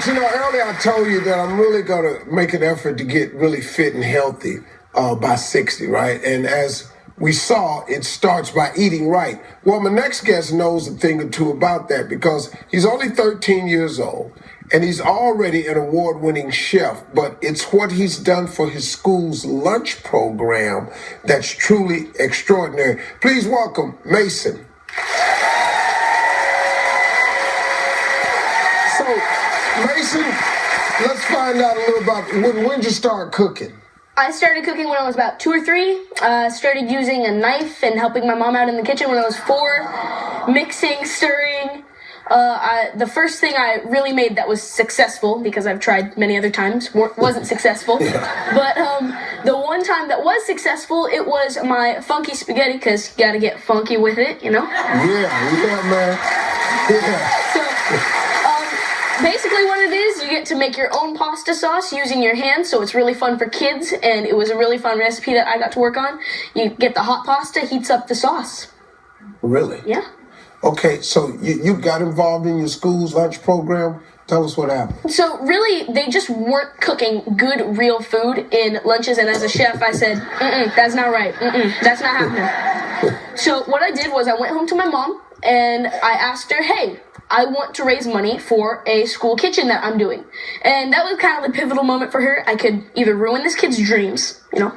you know, earlier I told you that I'm really going to make an effort to get really fit and healthy by 60, right? And as we saw, it starts by eating right. Well, my next guest knows a thing or two about that because he's only 13 years old and he's already an award-winning chef, but it's what he's done for his school's lunch program that's truly extraordinary. Please welcome Mason. So, Mason, let's find out a little about when did you start cooking? I started cooking when I was about 2 or 3. Started using a knife and helping my mom out in the kitchen when I was 4. Mixing, stirring. The first thing I really made that was successful, because I've tried many other times, wasn't successful. But the one time that was successful, it was my funky spaghetti, because you gotta get funky with it, you know? Yeah, man. Yeah. So, basically what it is, you get to make your own pasta sauce using your hands, so it's really fun for kids, and it was a really fun recipe that I got to work on. You get the hot pasta, heats up the sauce. Really? Yeah. Okay, so you got involved in your school's lunch program? Tell us what happened. So really, they just weren't cooking good, real food in lunches, and as a chef, I said, that's not right. That's not happening. So what I did was I went home to my mom, and I asked her, hey, I want to raise money for a school kitchen that I'm doing. And that was kind of the pivotal moment for her. I could either ruin this kid's dreams, you know,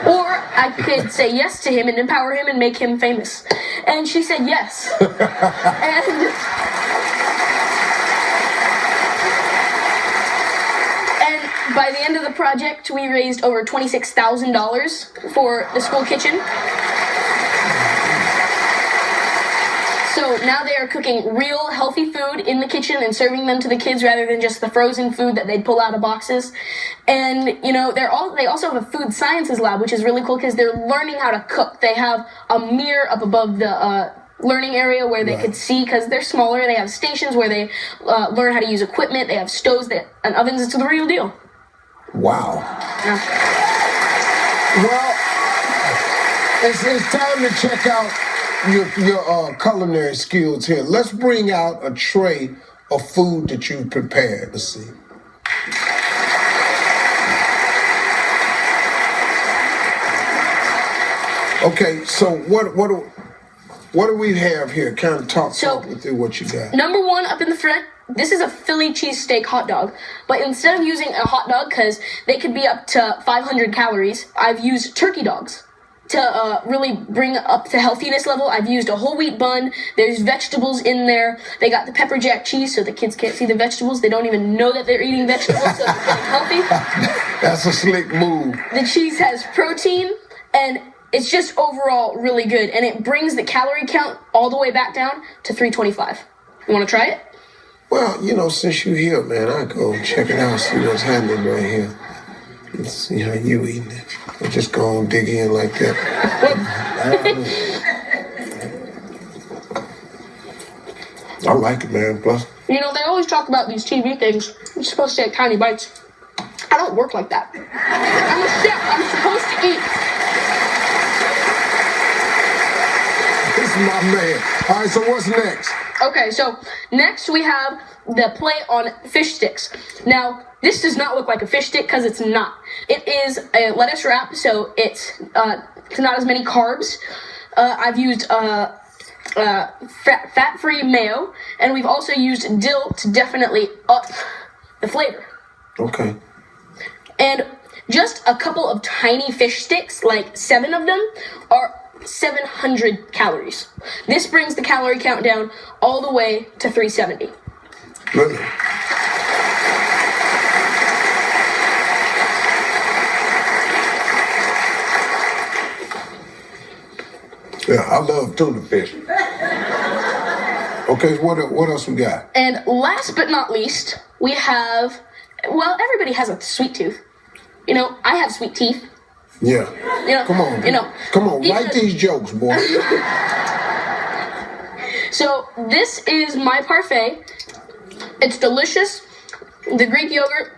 or I could say yes to him and empower him and make him famous. And she said yes. And by the end of the project, we raised over $26,000 for the school kitchen. So now they are cooking real healthy food in the kitchen and serving them to the kids rather than just the frozen food that they'd pull out of boxes. And, you know, they also have a food sciences lab, which is really cool because they're learning how to cook. They have a mirror up above the learning area where they could see, because they're smaller. They have stations where they learn how to use equipment. They have stoves and ovens. It's the real deal. Wow. Yeah. Well, it's time to check out your culinary skills here. Let's bring out a tray of food that you prepared. Let's see. Okay, so what do we have here? Kind of talk me through what you got. Number 1 up in the front, this is a Philly cheesesteak hot dog. But instead of using a hot dog, because they could be up to 500 calories, I've used turkey dogs. To really bring up the healthiness level, I've used a whole wheat bun. There's vegetables in there. They got the pepper jack cheese so the kids can't see the vegetables. They don't even know that they're eating vegetables, so they're getting healthy. That's a slick move. The cheese has protein, and it's just overall really good. And it brings the calorie count all the way back down to 325. You want to try it? Well, you know, since you're here, man, I'll go check it out, see what's happening right here. Let's see how you eating it. I'll just go and dig in like that. I like it, man. Plus, you know, they always talk about these TV things. You're supposed to take tiny bites. I don't work like that. I'm a chef. I'm supposed to eat. This is my man. All right, so what's next? Okay, so next we have the plate on fish sticks. Now, this does not look like a fish stick because it's not. It is a lettuce wrap, so it's not as many carbs. I've used fat-free mayo, and we've also used dill to definitely up the flavor. Okay. And just a couple of tiny fish sticks, like 7 of them, are 700 calories. This brings the calorie count down all the way to 370. Really? Yeah, I love tuna fish. Okay, what else we got? And last but not least, we have, well, everybody has a sweet tooth. You know, I have sweet teeth. Yeah. You know, come on. You know, come on, write these jokes, boy. So this is my parfait. It's delicious. The Greek yogurt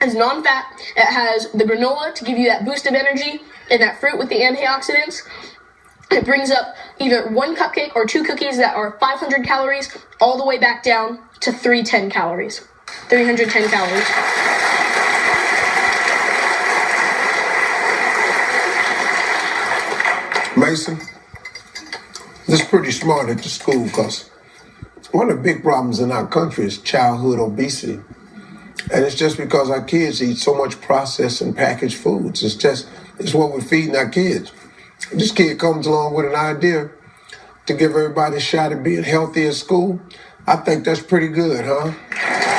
is non-fat. It has the granola to give you that boost of energy and that fruit with the antioxidants. It brings up either 1 cupcake or 2 cookies that are 500 calories all the way back down to 310 calories. 310 calories. Mason, this is pretty smart at the school because one of the big problems in our country is childhood obesity. And it's just because our kids eat so much processed and packaged foods. It's what we're feeding our kids. This kid comes along with an idea to give everybody a shot at being healthy at school. I think that's pretty good, huh?